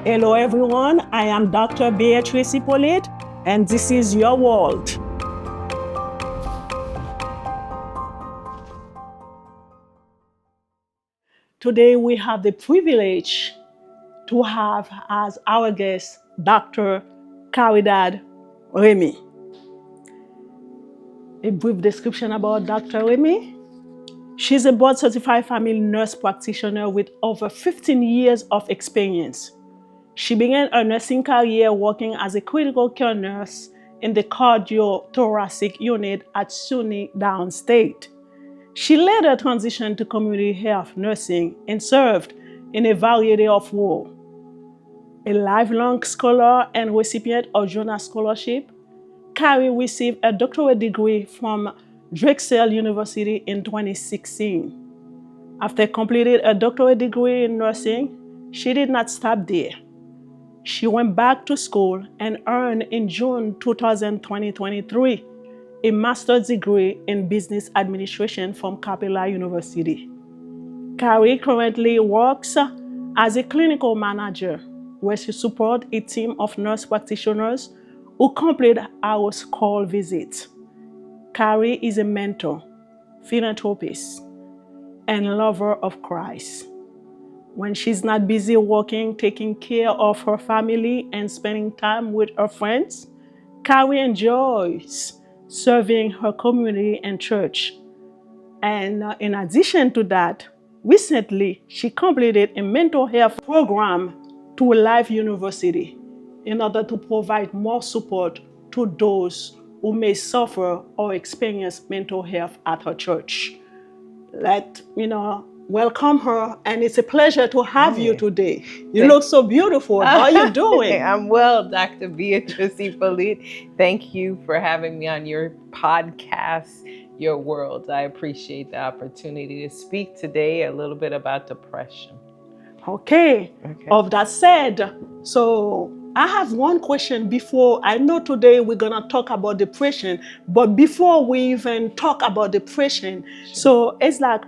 Hello everyone, I am Dr. Beatrice Hippolyte, and this is your world. Today we have the privilege to have as our guest Dr. Caridad Remy. A brief description about Dr. Remy. She's a board-certified family nurse practitioner with over 15 years of experience. She began her nursing career working as a critical care nurse in the cardiothoracic unit at SUNY downstate. She later transitioned to community health nursing and served in a variety of roles. A lifelong scholar and recipient of Jonas Scholarship, Carrie received a doctorate degree from Drexel University in 2016. After completing a doctorate degree in nursing, she did not stop there. She went back to school and earned in June 2023 a master's degree in business administration from Capella University. Carrie currently works as a clinical manager where she supports a team of nurse practitioners who complete house call visits. Carrie is a mentor, philanthropist, and lover of Christ. When she's not busy working, taking care of her family, and spending time with her friends, Carrie enjoys serving her community and church. And in addition to that, recently she completed a mental health program to Life University in order to provide more support to those who may suffer or experience mental health at her church. Welcome her, and it's a pleasure to have you today. You look so beautiful. How are you doing? I'm well, Dr. Beatrice Hippolyte. Thank you for having me on your podcast, Your World. I appreciate the opportunity to speak today a little bit about depression. Okay. Of that said, so I have one question before. I know today we're going to talk about depression, but before we even talk about depression, so it's like,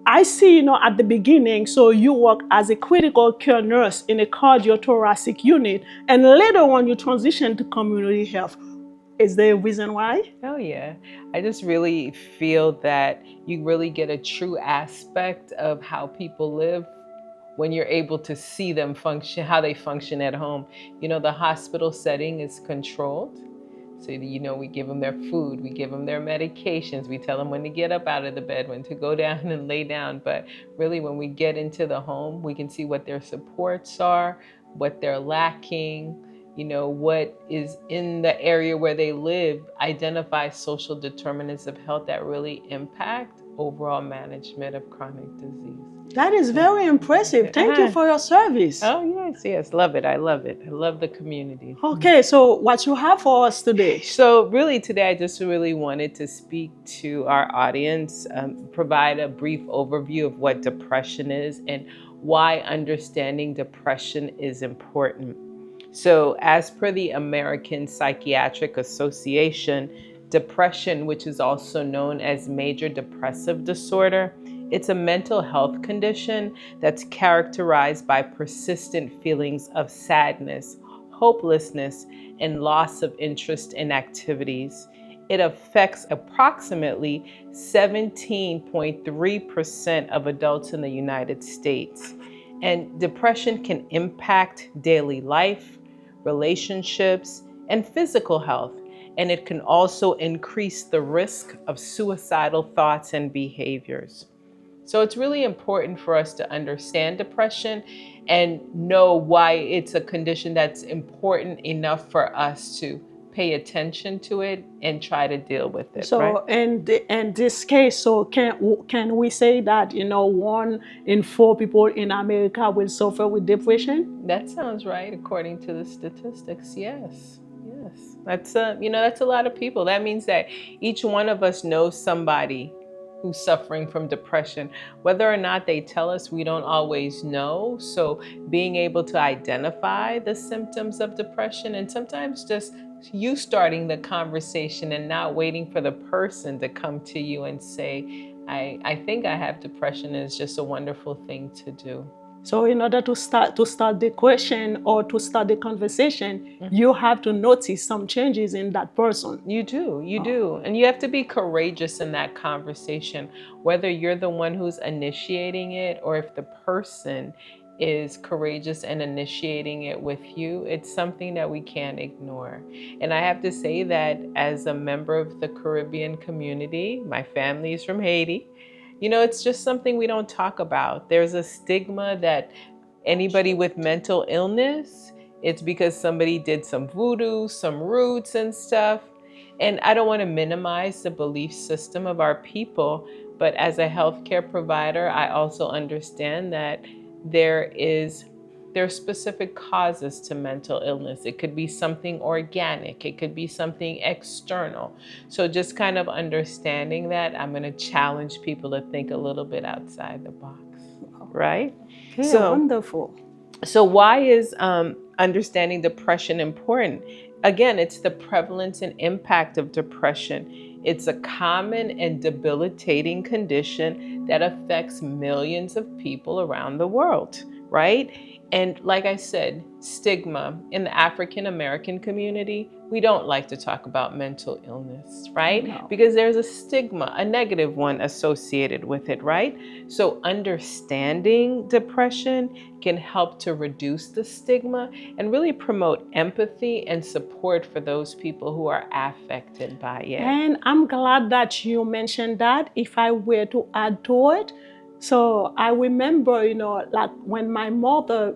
I see, at the beginning, so you work as a critical care nurse in a cardiothoracic unit, and later on you transition to community health. Is there a reason why? Oh yeah, I just really feel that you really get a true aspect of how people live when you're able to see them function, how they function at home. The hospital setting is controlled. So, we give them their food, we give them their medications, we tell them when to get up out of the bed, when to go down and lay down. But really, when we get into the home, we can see what their supports are, what they're lacking, what is in the area where they live, identify social determinants of health that really impact overall management of chronic disease. That is very impressive. Thank you for your service. Oh, yes. Love it. I love it. I love the community. Okay, so what you have for us today? So really today, I just really wanted to speak to our audience, provide a brief overview of what depression is and why understanding depression is important. So as per the American Psychiatric Association, depression, which is also known as major depressive disorder, it's a mental health condition that's characterized by persistent feelings of sadness, hopelessness, and loss of interest in activities. It affects approximately 17.3% of adults in the United States. And depression can impact daily life, relationships, and physical health. And it can also increase the risk of suicidal thoughts and behaviors. So it's really important for us to understand depression and know why it's a condition that's important enough for us to pay attention to it and try to deal with it. So right? in this case, so can we say that 1 in 4 people in America will suffer with depression? That sounds right, according to the statistics. Yes. That's that's a lot of people. That means that each one of us knows somebody who's suffering from depression. Whether or not they tell us, we don't always know. So being able to identify the symptoms of depression, and sometimes just you starting the conversation and not waiting for the person to come to you and say, I think I have depression, is just a wonderful thing to do. So in order to start the question or to start the conversation, you have to notice some changes in that person. You do. And you have to be courageous in that conversation, whether you're the one who's initiating it or if the person is courageous and initiating it with you. It's something that we can't ignore. And I have to say that as a member of the Caribbean community, my family is from Haiti. It's just something we don't talk about. There's a stigma that anybody with mental illness, it's because somebody did some voodoo, some roots and stuff. And I don't want to minimize the belief system of our people, but as a healthcare provider, I also understand that there are specific causes to mental illness. It could be something organic, it could be something external. So just kind of understanding that, I'm going to challenge people to think a little bit outside the box, right? Yeah, wonderful. So why is understanding depression important? Again, it's the prevalence and impact of depression. It's a common and debilitating condition that affects millions of people around the world, right? And like I said, stigma in the African American community, we don't like to talk about mental illness, right? No. Because there's a stigma, a negative one associated with it, right? So understanding depression can help to reduce the stigma and really promote empathy and support for those people who are affected by it. And I'm glad that you mentioned that. If I were to add to it, so I remember, like when my mother,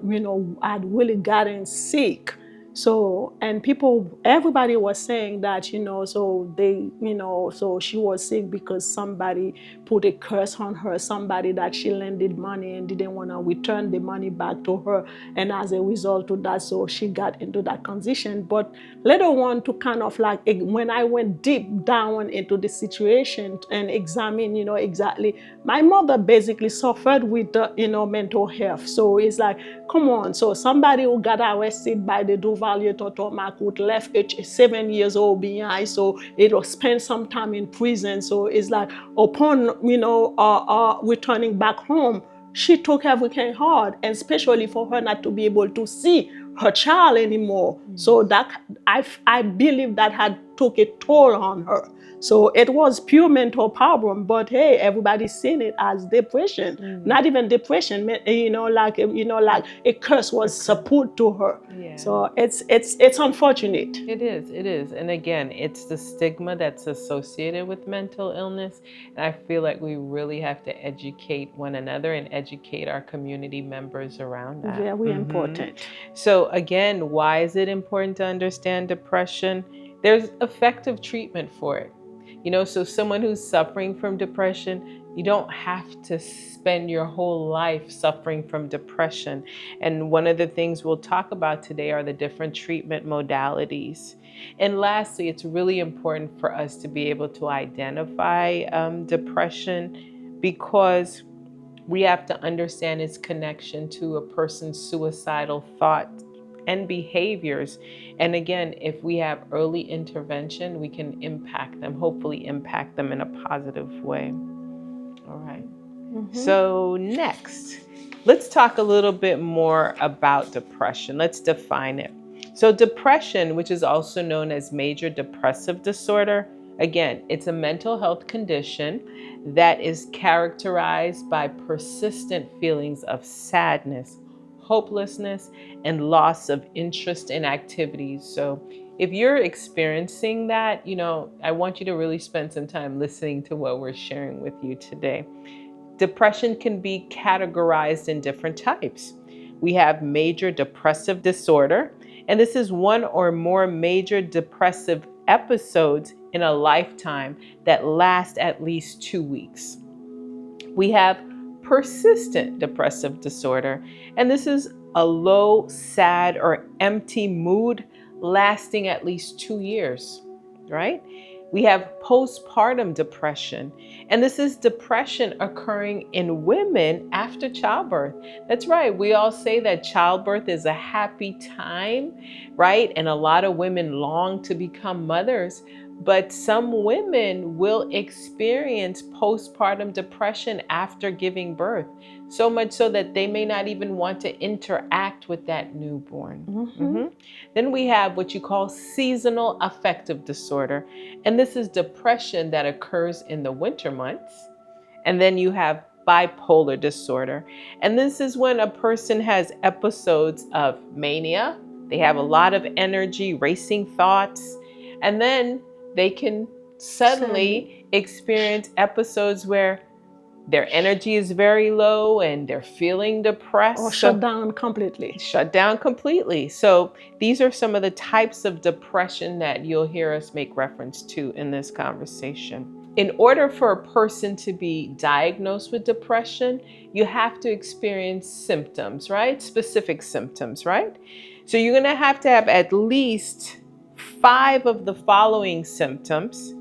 had really gotten sick. So, and everybody was saying that, so she was sick because somebody put a curse on her, somebody that she lended money and didn't want to return the money back to her. And as a result of that, so she got into that condition. But later on, to kind of like, when I went deep down into the situation and examine, exactly, my mother basically suffered with mental health. So it's like, come on. So somebody who got arrested by the Duvalier Totomac would left 7 years old behind. So it will spend some time in prison. So it's like upon, returning back home, she took everything hard, and especially for her not to be able to see her child anymore. So that I believe that had took a toll on her. So it was pure mental problem, but hey, everybody's seen it as depression. Not even depression, like a curse was put to her. Yeah. So it's unfortunate. It is. And again, it's the stigma that's associated with mental illness. And I feel like we really have to educate one another and educate our community members around that. Very important. So again, why is it important to understand depression? There's effective treatment for it. So someone who's suffering from depression, you don't have to spend your whole life suffering from depression. And one of the things we'll talk about today are the different treatment modalities. And lastly, it's really important for us to be able to identify depression, because we have to understand its connection to a person's suicidal thoughts and behaviors. And again, if we have early intervention, we can hopefully impact them in a positive way. All right. So next, let's talk a little bit more about depression. Let's define it. So depression, which is also known as major depressive disorder, again, it's a mental health condition that is characterized by persistent feelings of sadness, hopelessness, and loss of interest in activities. So if you're experiencing that, I want you to really spend some time listening to what we're sharing with you today. Depression can be categorized in different types. We have major depressive disorder, and this is one or more major depressive episodes in a lifetime that last at least 2 weeks. We have persistent depressive disorder, and this is a low, sad, or empty mood lasting at least 2 years, right? We have postpartum depression, and this is depression occurring in women after childbirth. That's right. We all say that childbirth is a happy time, right? And a lot of women long to become mothers, But some women will experience postpartum depression after giving birth, so much so that they may not even want to interact with that newborn. Then we have what you call seasonal affective disorder, and this is depression that occurs in the winter months. And then you have bipolar disorder, and this is when a person has episodes of mania. They have a lot of energy, racing thoughts, and then they can suddenly experience episodes where their energy is very low and they're feeling depressed. Or shut down completely. Shut down completely. So these are some of the types of depression that you'll hear us make reference to in this conversation. In order for a person to be diagnosed with depression, you have to experience symptoms, right? Specific symptoms, right? So you're going to have at least 5 of the following symptoms,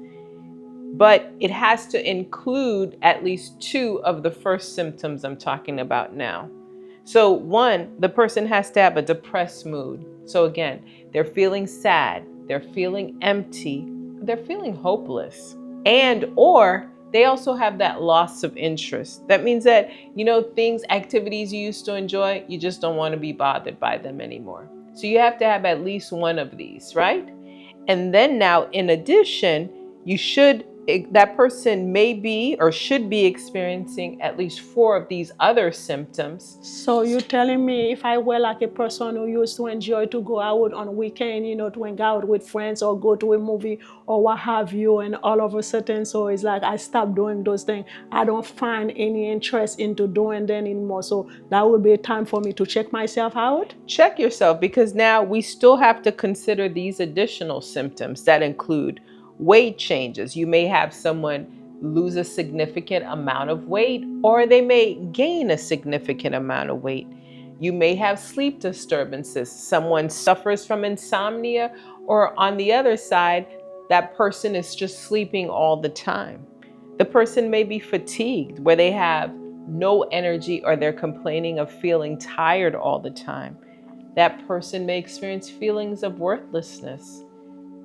but it has to include at least 2 of the first symptoms I'm talking about now. So 1, the person has to have a depressed mood. So again, they're feeling sad, they're feeling empty, they're feeling hopeless. And or they also have that loss of interest. That means that, things, activities you used to enjoy, you just don't want to be bothered by them anymore. So you have to have at least 1 of these, right? And then now, in addition, that person may be or should be experiencing at least 4 of these other symptoms. So you're telling me if I were like a person who used to enjoy to go out on weekend, to hang out with friends or go to a movie or what have you, and all of a sudden, so it's like I stopped doing those things. I don't find any interest into doing them anymore. So that would be a time for me to check myself out. Check yourself, because now we still have to consider these additional symptoms that include weight changes. You may have someone lose a significant amount of weight, or they may gain a significant amount of weight. You may have sleep disturbances. Someone suffers from insomnia, or on the other side, that person is just sleeping all the time. The person may be fatigued, where they have no energy, or they're complaining of feeling tired all the time. That person may experience feelings of worthlessness.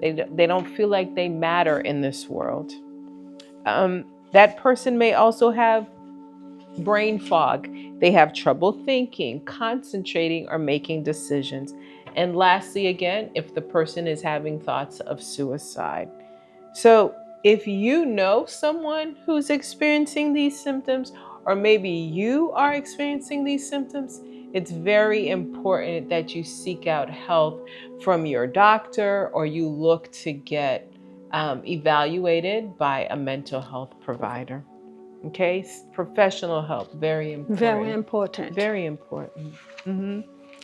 They don't feel like they matter in this world. That person may also have brain fog. They have trouble thinking, concentrating, or making decisions. And lastly, again, if the person is having thoughts of suicide. So if you know someone who's experiencing these symptoms, or maybe you are experiencing these symptoms, it's very important that you seek out help from your doctor, or you look to get evaluated by a mental health provider. Okay, professional help, very important. Very important. Very important.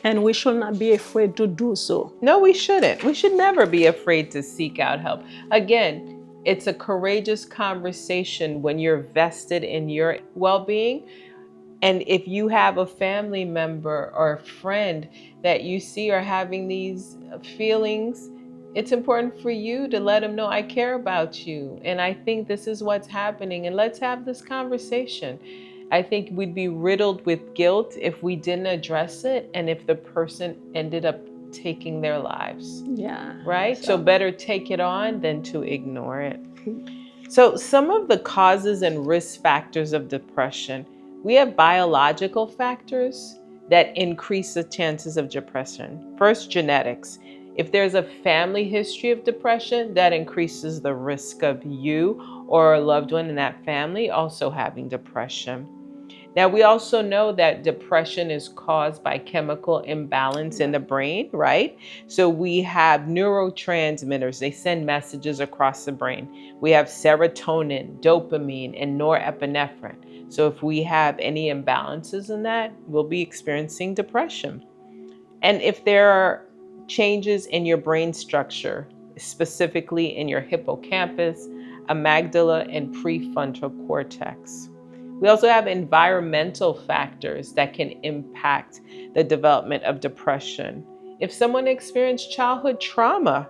And we should not be afraid to do so. No, we shouldn't. We should never be afraid to seek out help. Again, it's a courageous conversation when you're vested in your well-being. And if you have a family member or a friend that you see are having these feelings, it's important for you to let them know, I care about you, and I think this is what's happening, and let's have this conversation. I think we'd be riddled with guilt if we didn't address it, and if the person ended up taking their lives. Yeah. Right? So better take it on than to ignore it. So some of the causes and risk factors of depression. We have biological factors that increase the chances of depression. First, genetics. If there's a family history of depression, that increases the risk of you or a loved one in that family also having depression. Now, we also know that depression is caused by chemical imbalance in the brain, right? So we have neurotransmitters. They send messages across the brain. We have serotonin, dopamine, and norepinephrine. So if we have any imbalances in that, we'll be experiencing depression. And if there are changes in your brain structure, specifically in your hippocampus, amygdala, and prefrontal cortex. We also have environmental factors that can impact the development of depression. If someone experienced childhood trauma,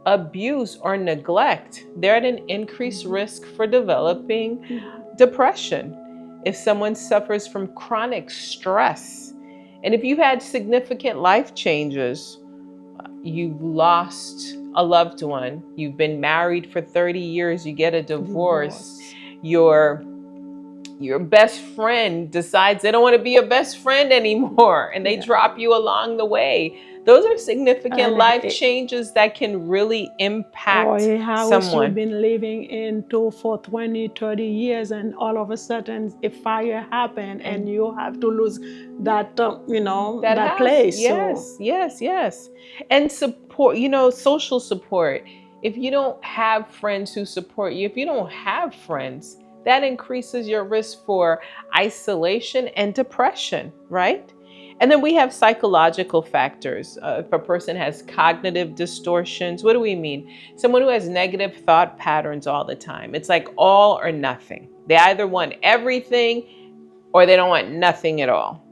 abuse, or neglect, they're at an increased risk for developing depression. If someone suffers from chronic stress, and if you've had significant life changes, you've lost a loved one. You've been married for 30 years, you get a divorce. Your best friend decides they don't want to be your best friend anymore and they drop you along the way. Those are significant life changes that can really impact or a house someone. you've been living into for 20, 30 years, and all of a sudden a fire happened and you have to lose that, that house. place. Yes. And support, social support. If you don't have friends who support you, if you don't have friends, that increases your risk for isolation and depression, right? And then we have psychological factors. If a person has cognitive distortions, what do we mean? Someone who has negative thought patterns all the time. It's like all or nothing. They either want everything or they don't want nothing at all.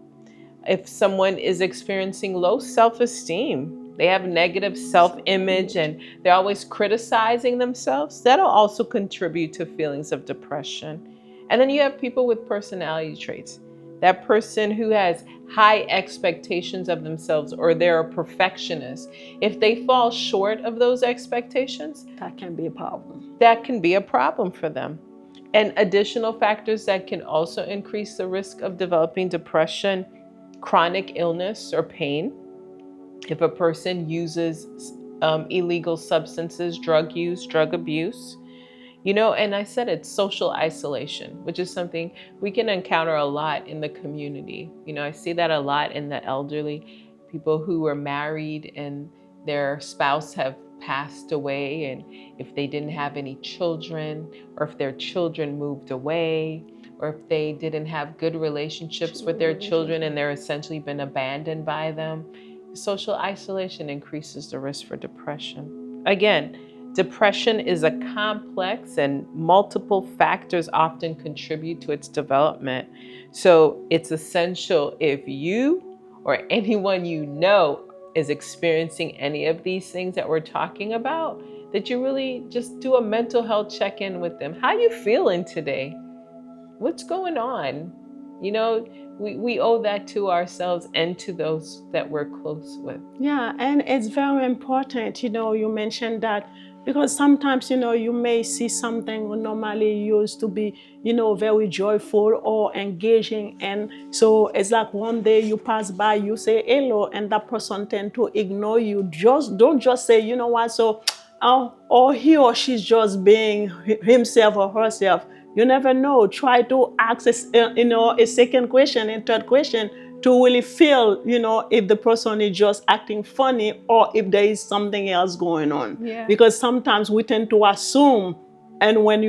If someone is experiencing low self-esteem, they have negative self-image and they're always criticizing themselves, that'll also contribute to feelings of depression. And then you have people with personality traits. That person who has high expectations of themselves, or they're a perfectionist. If they fall short of those expectations, that can be a problem. That can be a problem for them. And additional factors that can also increase the risk of developing depression: chronic illness or pain. If a person uses illegal substances, drug use, drug abuse. And I said it's social isolation, which is something we can encounter a lot in the community. I see that a lot in the elderly, people who are married and their spouse have passed away, and if they didn't have any children, or if their children moved away, or if they didn't have good relationships with their children and they're essentially been abandoned by them, social isolation increases the risk for depression. Again, depression is a complex and multiple factors often contribute to its development. So it's essential, if you or anyone you know is experiencing any of these things that we're talking about, that you really just do a mental health check-in with them. How you feeling today? What's going on? We owe that to ourselves and to those that we're close with. Yeah, and it's very important, you mentioned that, because sometimes, you may see something normally used to be, very joyful or engaging. And so it's like one day you pass by, you say hello, and that person tend to ignore you. Don't just say, you know what, so, or he or she's just being himself or herself. You never know. Try to ask, a second question and third question to really feel, if the person is just acting funny or if there is something else going on. Yeah. Because sometimes we tend to assume, and when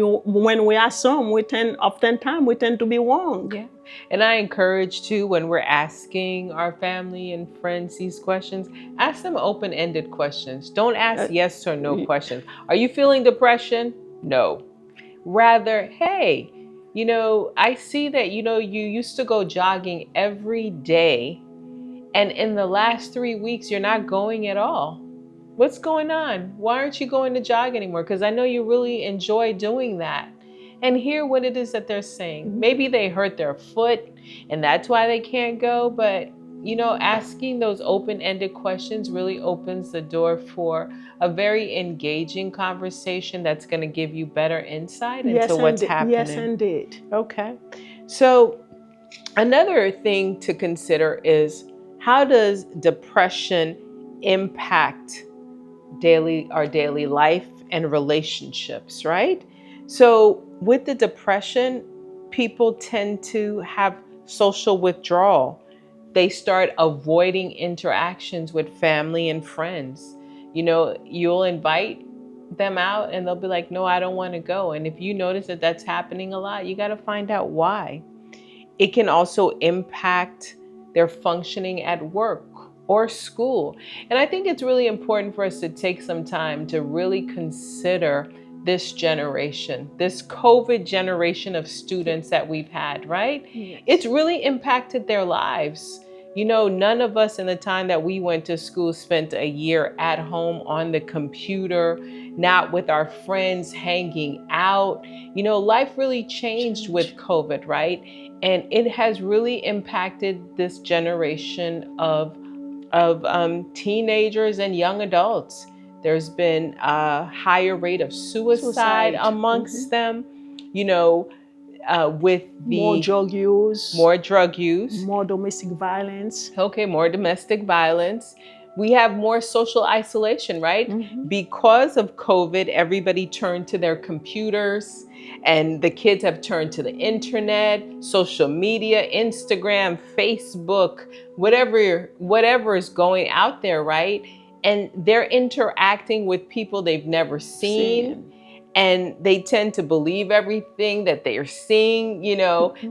we assume, oftentimes we tend to be wrong. Yeah. And I encourage too, when we're asking our family and friends these questions, ask them open-ended questions. Don't ask yes or no questions. Are you feeling depression? No. Rather, hey, I see that, you used to go jogging every day, and in the last 3 weeks, you're not going at all. What's going on? Why aren't you going to jog anymore? Because I know you really enjoy doing that. And hear what it is that they're saying. Maybe they hurt their foot and that's why they can't go, but asking those open-ended questions really opens the door for a very engaging conversation that's going to give you better insight into what's happening. Yes, indeed. Okay. So another thing to consider is, how does depression impact our daily life and relationships, right? So with the depression, people tend to have social withdrawal. They start avoiding interactions with family and friends. You'll invite them out and they'll be like, no, I don't want to go. And if you notice that that's happening a lot, you got to find out why. It can also impact their functioning at work or school. And I think it's really important for us to take some time to really consider this generation, this COVID generation of students that we've had, right? Yes. It's really impacted their lives. None of us in the time that we went to school spent a year at home on the computer, not with our friends, hanging out. Life really changed with COVID, right? And it has really impacted this generation of teenagers and young adults. There's been a higher rate of suicide amongst them, you know, with more the drug use, more domestic violence. Okay, more domestic violence. We have more social isolation, right? Because of COVID, everybody turned to their computers, and the kids have turned to the internet, social media, Instagram, Facebook, whatever is going out there, right? And they're interacting with people they've never seen. And they tend to believe everything that they're seeing.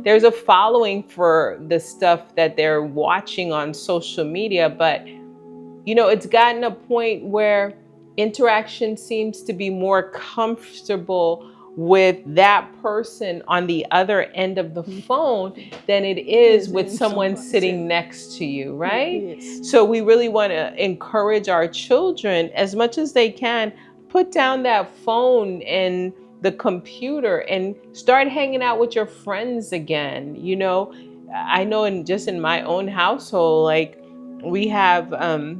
There's a following for the stuff that they're watching on social media, but it's gotten a point where interaction seems to be more comfortable with that person on the other end of the phone than it is with someone sitting next to you, right? So we really want to encourage our children, as much as they can, put down that phone and the computer and start hanging out with your friends again. I know in my own household, like, we have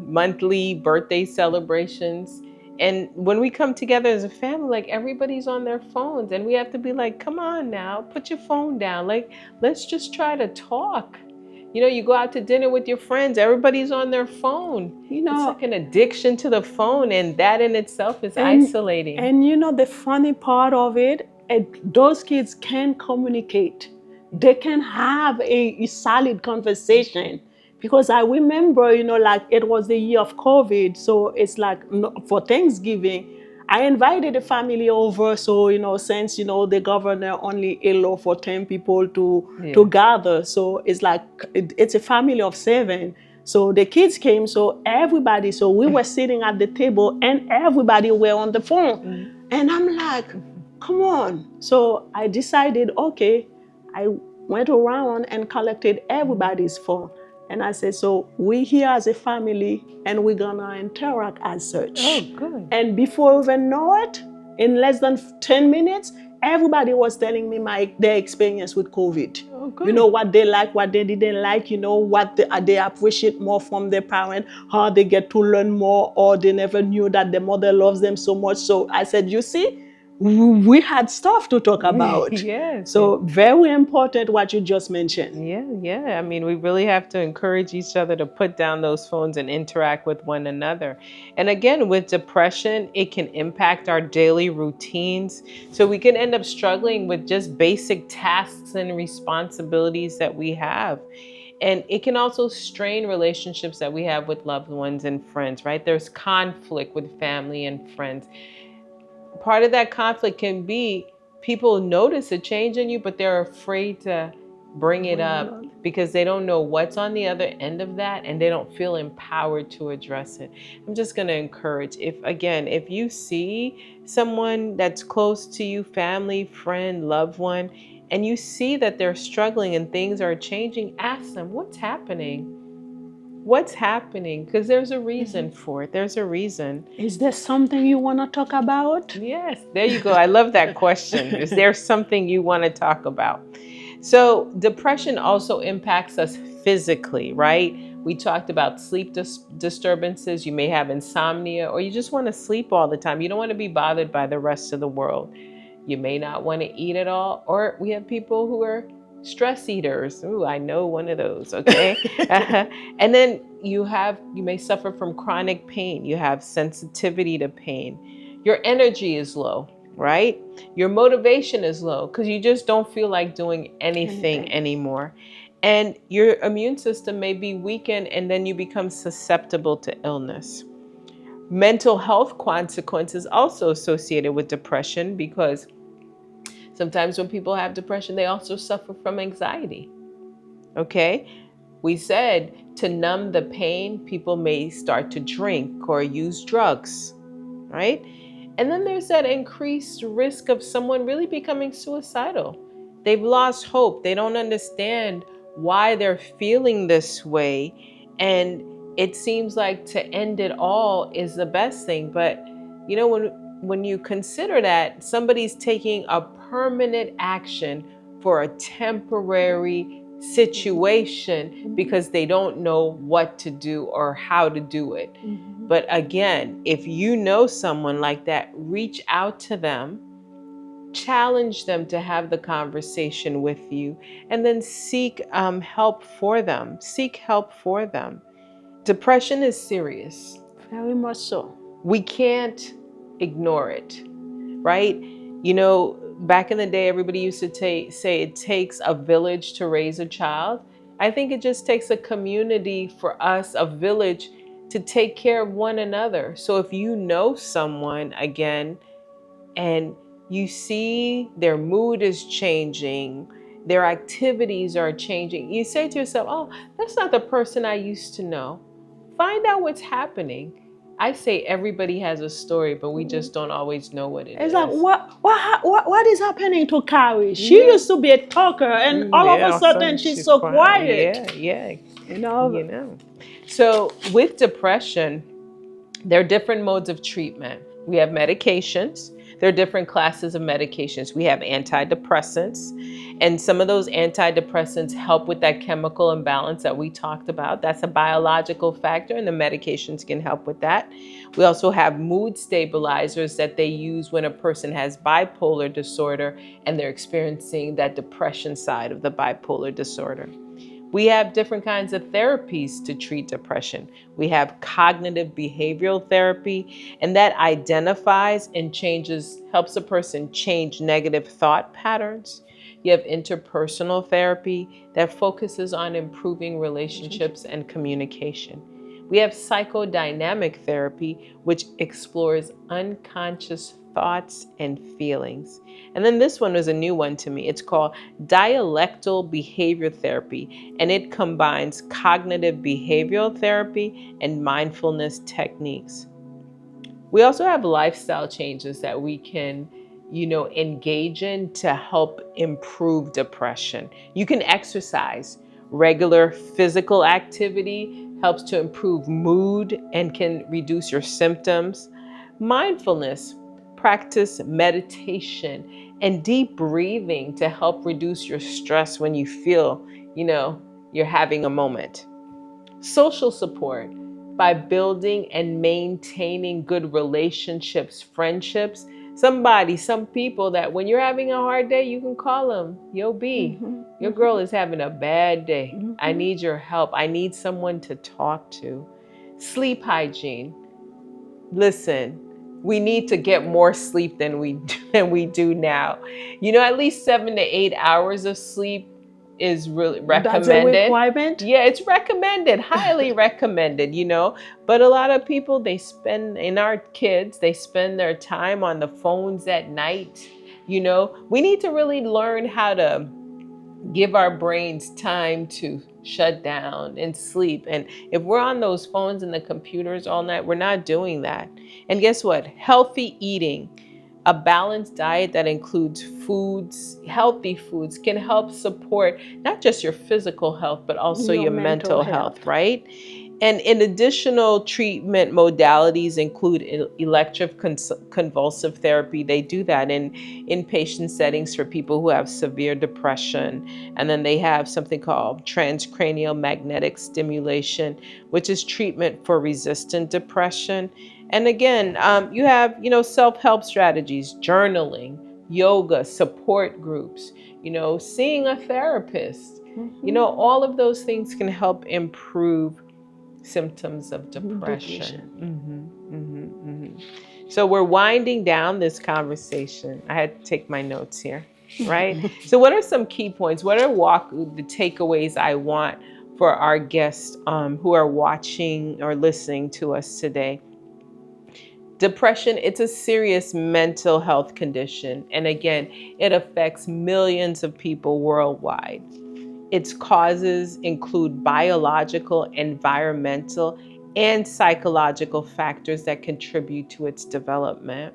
monthly birthday celebrations. And when we come together as a family, like, everybody's on their phones, and we have to be like, come on now, put your phone down. Like, let's just try to talk. You go out to dinner with your friends, everybody's on their phone. It's like an addiction to the phone, and that in itself is isolating. And the funny part of it, those kids can communicate. They can have a solid conversation. Because I remember, like, it was the year of COVID, so it's like, for Thanksgiving, I invited the family over. So, since, the governor only allowed for 10 people to gather. So it's like, it's a family of 7. So the kids came, so we were sitting at the table and everybody were on the phone. And I'm like, come on. So I decided, okay, I went around and collected everybody's phone. And I said, so we here as a family, and we're gonna interact as such. Oh, good. And before we even know it, in less than 10 minutes, everybody was telling me their experience with COVID. Oh, good. What they like, what they didn't like, what they appreciate more from their parent, how they get to learn more, or they never knew that their mother loves them so much. So I said, you see, we had stuff to talk about. Yes. So very important what you just mentioned. Yeah. I mean, we really have to encourage each other to put down those phones and interact with one another. And again, with depression, it can impact our daily routines. So we can end up struggling with just basic tasks and responsibilities that we have. And it can also strain relationships that we have with loved ones and friends, right? There's conflict with family and friends. Part of that conflict can be people notice a change in you, but they're afraid to bring it up because they don't know what's on the other end of that, and they don't feel empowered to address it. I'm just going to encourage, if you see someone that's close to you, family, friend, loved one, and you see that they're struggling and things are changing, ask them, what's happening? What's happening? Because there's a reason for it. There's a reason. Is there something you want to talk about? Yes, there you go. I love that question. Is there something you want to talk about? So depression also impacts us physically, right? We talked about sleep disturbances. You may have insomnia, or you just want to sleep all the time. You don't want to be bothered by the rest of the world. You may not want to eat at all. Or we have people who are stress eaters. Ooh, I know one of those, okay? And then you may suffer from chronic pain. You have sensitivity to pain. Your energy is low, right? Your motivation is low because you just don't feel like doing anything anymore. And your immune system may be weakened, and then you become susceptible to illness. Mental health consequences also associated with depression, because sometimes when people have depression, they also suffer from anxiety. Okay? We said to numb the pain, people may start to drink or use drugs, right? And then there's that increased risk of someone really becoming suicidal. They've lost hope. They don't understand why they're feeling this way. And it seems like to end it all is the best thing. But, when you consider that somebody's taking a permanent action for a temporary situation because they don't know what to do or how to do it. But again, if you know someone like that, reach out to them, challenge them to have the conversation with you, and then seek help for them. Seek help for them. Depression is serious. Very much so. We can't ignore it, right? You know, back in the day, everybody used to say it takes a village to raise a child. I think it just takes a community for us, a village, to take care of one another. So if you know someone, again, and you see their mood is changing, their activities are changing, you say to yourself, oh, that's not the person I used to know. Find out what's happening. I say everybody has a story, but we just don't always know what it is. It's like, what is happening to Carrie? She used to be a talker, and all of a sudden she's so quiet. Yeah. You know? So with depression, there are different modes of treatment. We have medications. There are different classes of medications. We have antidepressants, and some of those antidepressants help with that chemical imbalance that we talked about. That's a biological factor, and the medications can help with that. We also have mood stabilizers that they use when a person has bipolar disorder and they're experiencing that depression side of the bipolar disorder. We have different kinds of therapies to treat depression. We have cognitive behavioral therapy, and that identifies and helps a person change negative thought patterns. You have interpersonal therapy that focuses on improving relationships and communication. We have psychodynamic therapy, which explores unconscious thoughts and feelings. And then this one was a new one to me. It's called dialectal behavior therapy, and it combines cognitive behavioral therapy and mindfulness techniques. We also have lifestyle changes that we can, engage in to help improve depression. You can exercise. Regular physical activity helps to improve mood and can reduce your symptoms. Mindfulness, practice meditation and deep breathing to help reduce your stress when you feel, you're having a moment. Social support, by building and maintaining good relationships, friendships. Some people that when you're having a hard day, you can call them, yo B, your girl is having a bad day. I need your help. I need someone to talk to. Sleep hygiene. Listen, we need to get more sleep than we do now. At least 7 to 8 hours of sleep is really recommended. That's a requirement? Yeah, it's recommended, highly recommended, But a lot of people, they spend their time on the phones at night. We need to really learn how to give our brains time to shut down and sleep. And if we're on those phones and the computers all night, we're not doing that. And guess what? Healthy eating, a balanced diet that includes healthy foods, can help support not just your physical health, but also your mental health, right? And in additional treatment modalities include electroconvulsive therapy. They do that in inpatient settings for people who have severe depression. And then they have something called transcranial magnetic stimulation, which is treatment for resistant depression. And again, you have, self-help strategies, journaling, yoga, support groups, seeing a therapist. All of those things can help improve symptoms of depression. So we're winding down this conversation. I had to take my notes here, right? So what are some key points? What are the takeaways I want for our guests who are watching or listening to us today? Depression, it's a serious mental health condition. And again, it affects millions of people worldwide. Its causes include biological, environmental, and psychological factors that contribute to its development.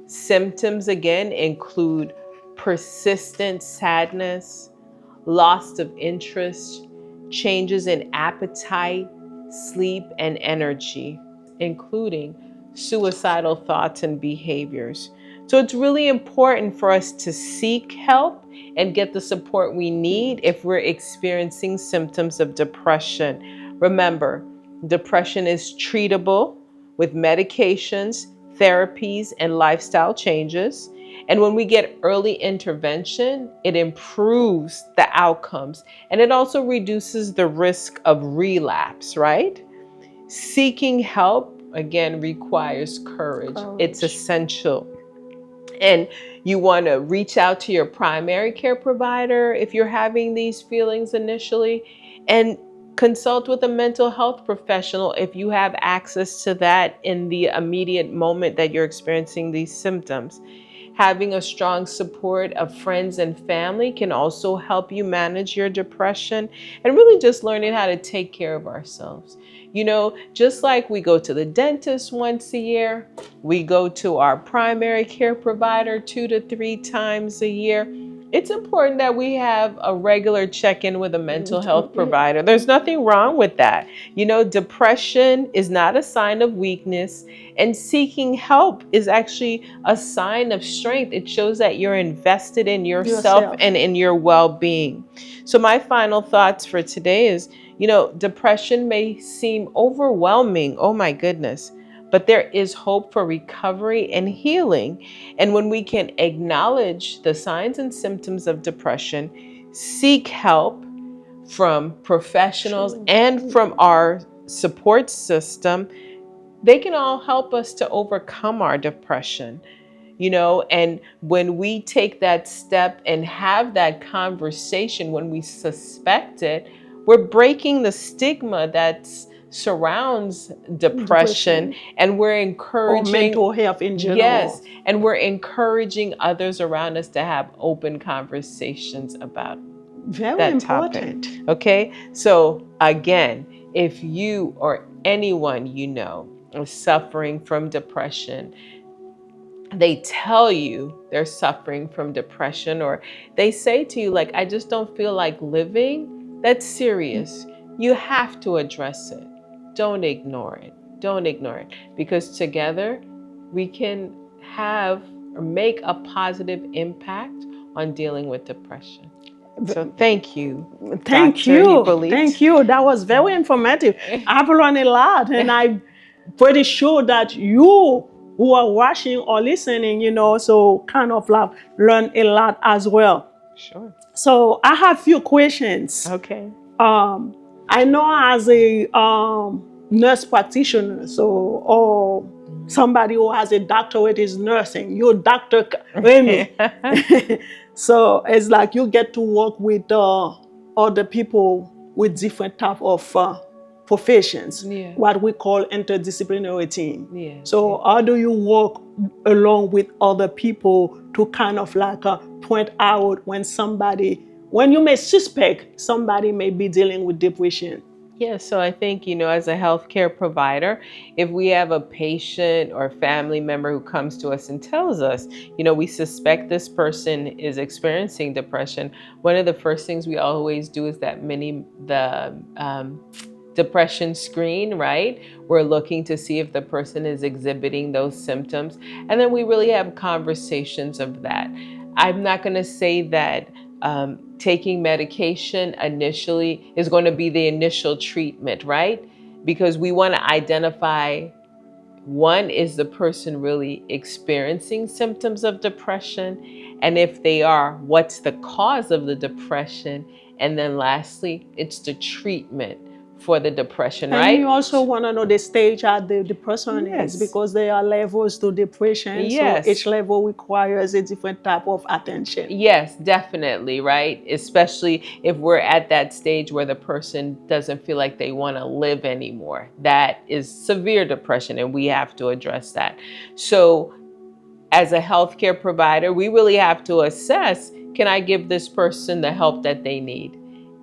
Symptoms, again, include persistent sadness, loss of interest, changes in appetite, sleep, and energy, including suicidal thoughts and behaviors. So it's really important for us to seek help and get the support we need if we're experiencing symptoms of depression. Remember, depression is treatable with medications, therapies, and lifestyle changes. And when we get early intervention, it improves the outcomes and it also reduces the risk of relapse, right? Seeking help, again, requires courage. It's essential. And you want to reach out to your primary care provider if you're having these feelings initially, and consult with a mental health professional if you have access to that in the immediate moment that you're experiencing these symptoms. Having a strong support of friends and family can also help you manage your depression, and really just learning how to take care of ourselves. You know, just like we go to the dentist once a year, we go to our primary care provider 2 to 3 times a year. It's important that we have a regular check-in with a mental health provider. There's nothing wrong with that. You know, depression is not a sign of weakness, and seeking help is actually a sign of strength. It shows that you're invested in yourself and in your well-being. So my final thoughts for today is, you know, depression may seem overwhelming. Oh my goodness. But there is hope for recovery and healing. And when we can acknowledge the signs and symptoms of depression, seek help from professionals and from our support system, they can all help us to overcome our depression. You know, and when we take that step and have that conversation when we suspect it, we're breaking the stigma that surrounds depression, and we're encouraging mental health in general. Yes, and we're encouraging others around us to have open conversations about that important topic. Okay, so again, if you or anyone you know is suffering from depression, they tell you they're suffering from depression, or they say to you, like, I just don't feel like living, that's serious. You have to address it. Don't ignore it. Don't ignore it. Because together we can have or make a positive impact on dealing with depression. So thank you. Thank you. Thank you. That was very informative. I've learned a lot, and I'm pretty sure that you who are watching or listening, you know, so kind of like learn a lot as well. Sure. So I have a few questions. Okay. I know as a nurse practitioner, so or somebody who has a doctorate in nursing, you're Dr. Remy. So it's like you get to work with other people with different type of professions, what we call interdisciplinary team. So how do you work along with other people to kind of like point out when you may suspect somebody may be dealing with depression? Yeah, so I think, you know, as a healthcare provider, if we have a patient or family member who comes to us and tells us, you know, we suspect this person is experiencing depression, one of the first things we always do is that depression screen, right? We're looking to see if the person is exhibiting those symptoms. And then we really have conversations of that. I'm not going to say that taking medication initially is going to be the initial treatment, right? Because we want to identify, one, is the person really experiencing symptoms of depression? And if they are, what's the cause of the depression? And then lastly, it's the treatment for the depression, right? And you also want to know the stage that the person is, because there are levels to depression. So each level requires a different type of attention. Yes, definitely, right? Especially if we're at that stage where the person doesn't feel like they want to live anymore. That is severe depression, and we have to address that. So as a healthcare provider, we really have to assess, can I give this person the help that they need?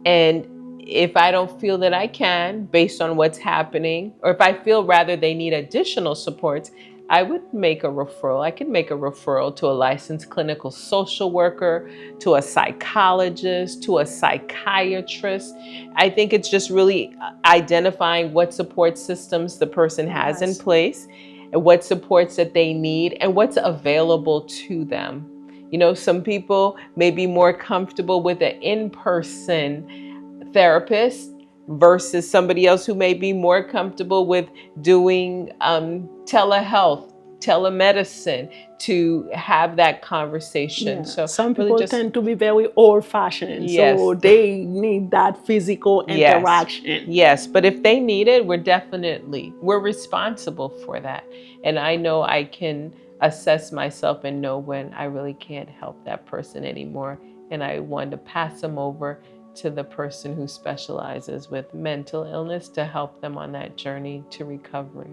And if I don't feel that I can, based on what's happening, or if I feel rather they need additional supports, I would make a referral. I could make a referral to a licensed clinical social worker, to a psychologist, to a psychiatrist. I think it's just really identifying what support systems the person has in place. and what supports that they need and what's available to them. You know, some people may be more comfortable with an in-person therapist versus somebody else who may be more comfortable with doing telehealth, telemedicine to have that conversation. Yeah, So some really people just, tend to be very old-fashioned, yes, so they need that physical yes, interaction. yes. But if they need it, we're responsible for that. And I know I can assess myself and know when I really can't help that person anymore. And I want to pass them over to the person who specializes with mental illness to help them on that journey to recovery.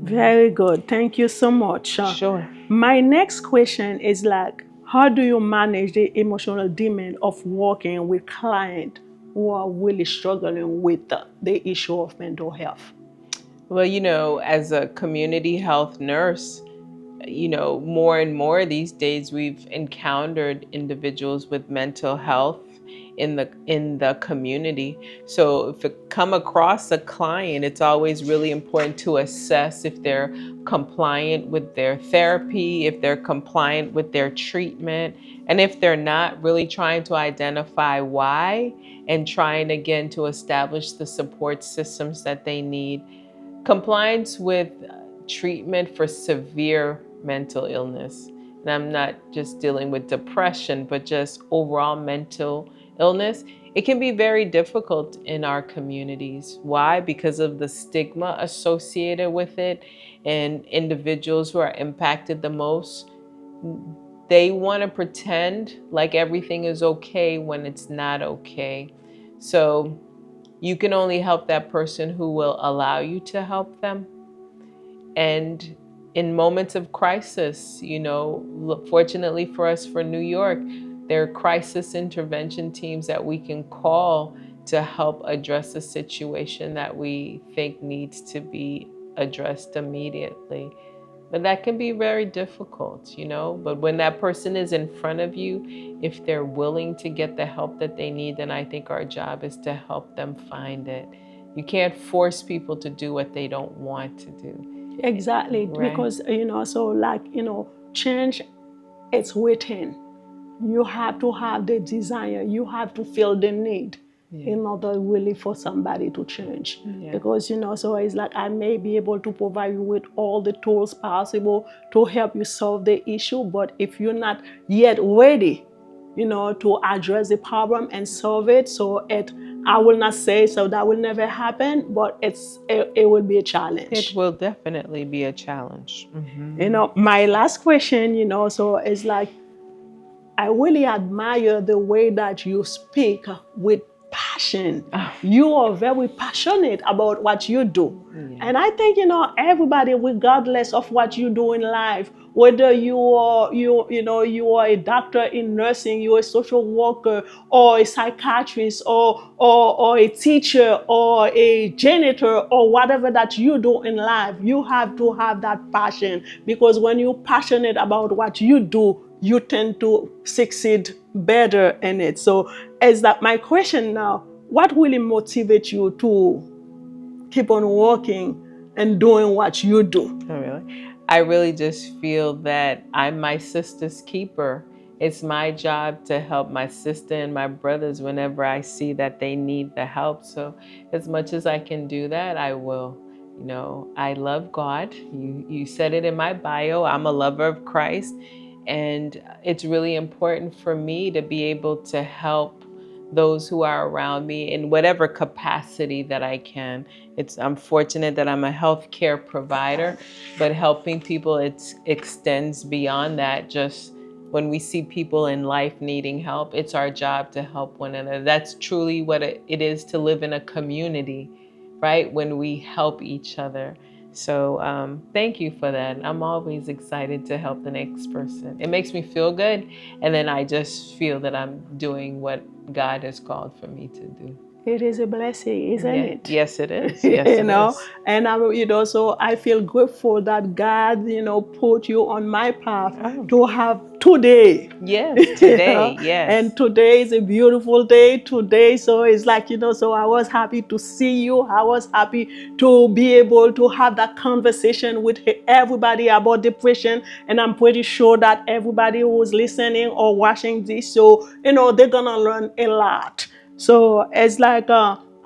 Very good. Thank you so much. Sure. My next question is like, how do you manage the emotional demand of working with clients who are really struggling with the issue of mental health? Well, you know, as a community health nurse, you know, more and more these days we've encountered individuals with mental health in the community. So if it come across a client, it's always really important to assess if they're compliant with their therapy, if they're compliant with their treatment, and if they're not, really trying to identify why and trying again to establish the support systems that they need. Compliance with treatment for severe mental illness. And I'm not just dealing with depression, but just overall mental illness. It can be very difficult in our communities. Why? Because of the stigma associated with it, and individuals who are impacted the most, they want to pretend like everything is okay when it's not okay. So you can only help that person who will allow you to help them. And in moments of crisis, you know, fortunately for us for New York, there are crisis intervention teams that we can call to help address a situation that we think needs to be addressed immediately. But that can be very difficult, you know. But when that person is in front of you, if they're willing to get the help that they need, then I think our job is to help them find it. You can't force people to do what they don't want to do. Exactly, Right. because so like change, it's within. You have to have the desire. You have to feel the need in order really for somebody to change. Yeah. Because so it's like I may be able to provide you with all the tools possible to help you solve the issue, but if you're not yet ready, to address the problem and solve it, so I will not say so that will never happen, but it will be a challenge. It will definitely be a challenge. My last question, so it's like, I really admire the way that you speak with passion. You are very passionate about what you do. And I think, everybody, regardless of what you do in life, whether you are a doctor in nursing, you're a social worker, or a psychiatrist, or a teacher, or a janitor, or whatever that you do in life, you have to have that passion, because when you're passionate about what you do, you tend to succeed better in it. So is that my question now, what really motivates you to keep on working and doing what you do? Oh, really? I really just feel that I'm my sister's keeper. It's my job to help my sister and my brothers whenever I see that they need the help. So as much as I can do that, I will. You know, I love God. You said it in my bio. I'm a lover of Christ. And it's really important for me to be able to help those who are around me in whatever capacity that I can. I'm fortunate that I'm a healthcare provider, but helping people, it extends beyond that. Just when we see people in life needing help, it's our job to help one another. That's truly what it is to live in a community, right? When we help each other. So thank you for that. I'm always excited to help the next person. It makes me feel good. And then I just feel that I'm doing what God has called for me to do. It is a blessing, isn't it? Yes, it is. Yes, You it know, is. and so I feel grateful that God, put you on my path Oh, to have today. yes, You today. know, Yes. and today is a beautiful day today. So it's like, so I was happy to see you. I was happy to be able to have that conversation with everybody about depression. And I'm pretty sure that everybody who's listening or watching this show, they're gonna learn a lot. So it's like,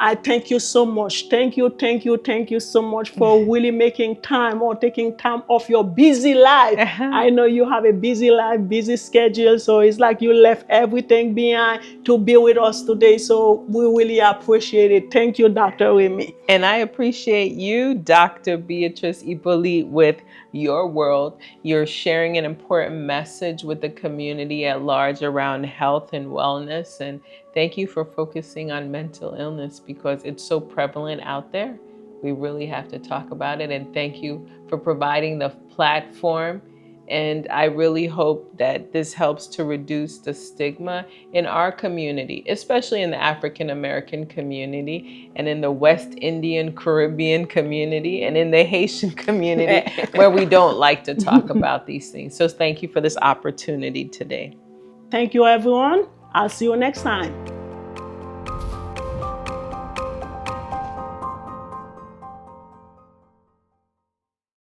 I thank you so much. Thank you so much for really making time or taking time off your busy life. I know you have a busy life, busy schedule. So it's like you left everything behind to be with us today. So we really appreciate it. Thank you, Dr. Remy. And I appreciate you, Dr. Beatrice Hippolyte, with your world. You're sharing an important message with the community at large around health and wellness. And thank you for focusing on mental illness because it's so prevalent out there. We really have to talk about it. And thank you for providing the platform. And I really hope that this helps to reduce the stigma in our community, especially in the African American community and in the West Indian Caribbean community and in the Haitian community where we don't like to talk about these things. So thank you for this opportunity today. Thank you, everyone. I'll see you next time.